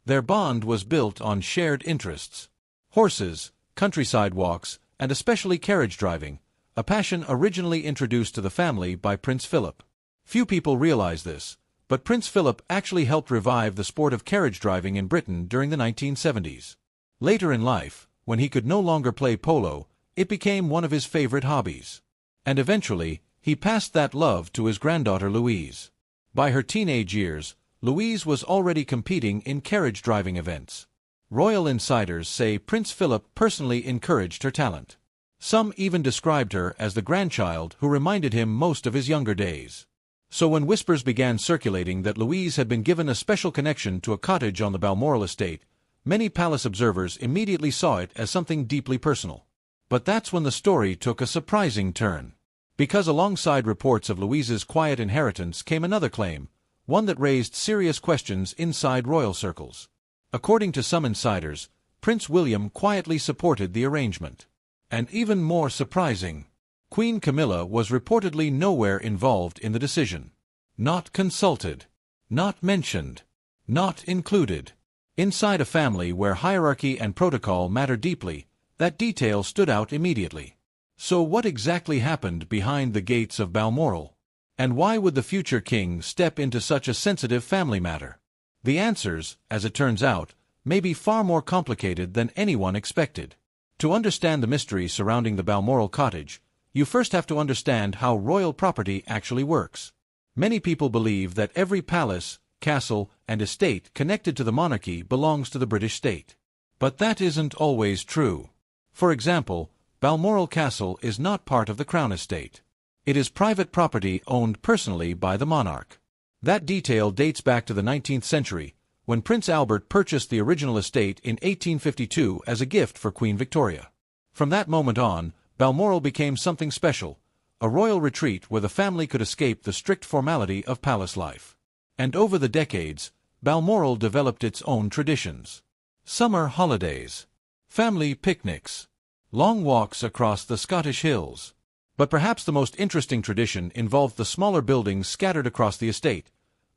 Their bond was built on shared interests. Horses, countryside walks, and especially carriage driving, a passion originally introduced to the family by Prince Philip. Few people realize this, but Prince Philip actually helped revive the sport of carriage driving in Britain during the 1970s. Later in life, when he could no longer play polo, it became one of his favorite hobbies. And eventually, he passed that love to his granddaughter Louise. By her teenage years, Louise was already competing in carriage driving events. Royal insiders say Prince Philip personally encouraged her talent. Some even described her as the grandchild who reminded him most of his younger days. So when whispers began circulating that Louise had been given a special connection to a cottage on the Balmoral estate, many palace observers immediately saw it as something deeply personal. But that's when the story took a surprising turn. Because alongside reports of Louise's quiet inheritance came another claim, one that raised serious questions inside royal circles. According to some insiders, Prince William quietly supported the arrangement. And even more surprising, Queen Camilla was reportedly nowhere involved in the decision. Not consulted. Not mentioned. Not included. Inside a family where hierarchy and protocol matter deeply, that detail stood out immediately. So what exactly happened behind the gates of Balmoral? And why would the future king step into such a sensitive family matter? The answers, as it turns out, may be far more complicated than anyone expected. To understand the mystery surrounding the Balmoral cottage, you first have to understand how royal property actually works. Many people believe that every palace, castle, and estate connected to the monarchy belongs to the British state. But that isn't always true. For example, Balmoral Castle is not part of the Crown estate. It is private property owned personally by the monarch. That detail dates back to the 19th century, when Prince Albert purchased the original estate in 1852 as a gift for Queen Victoria. From that moment on, Balmoral became something special, a royal retreat where the family could escape the strict formality of palace life. And over the decades, Balmoral developed its own traditions. Summer holidays, family picnics, long walks across the Scottish hills. But perhaps the most interesting tradition involved the smaller buildings scattered across the estate,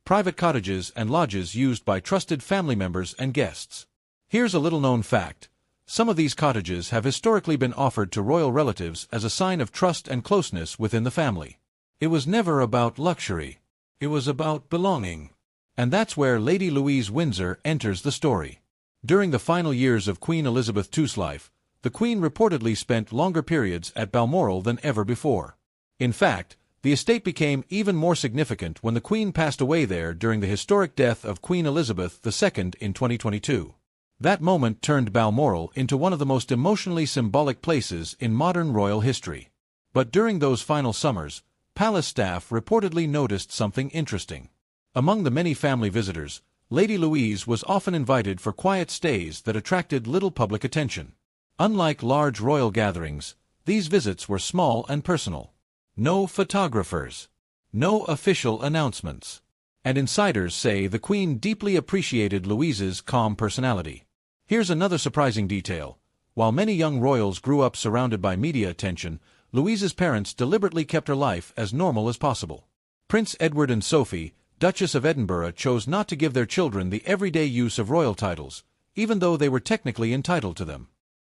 private cottages and lodges used by trusted family members and guests. Here's a little-known fact. Some of these cottages have historically been offered to royal relatives as a sign of trust and closeness within the family. It was never about luxury. It was about belonging. And that's where Lady Louise Windsor enters the story. During the final years of Queen Elizabeth II's life, the Queen reportedly spent longer periods at Balmoral than ever before. In fact, the estate became even more significant when the Queen passed away there during the historic death of Queen Elizabeth II in 2022. That moment turned Balmoral into one of the most emotionally symbolic places in modern royal history. But during those final summers, palace staff reportedly noticed something interesting. Among the many family visitors, Lady Louise was often invited for quiet stays that attracted little public attention. Unlike large royal gatherings, these visits were small and personal. No photographers. No official announcements. And insiders say the Queen deeply appreciated Louise's calm personality. Here's another surprising detail. While many young royals grew up surrounded by media attention, Louise's parents deliberately kept her life as normal as possible. Prince Edward and Sophie, Duchess of Edinburgh, chose not to give their children the everyday use of royal titles, even though they were technically entitled to them.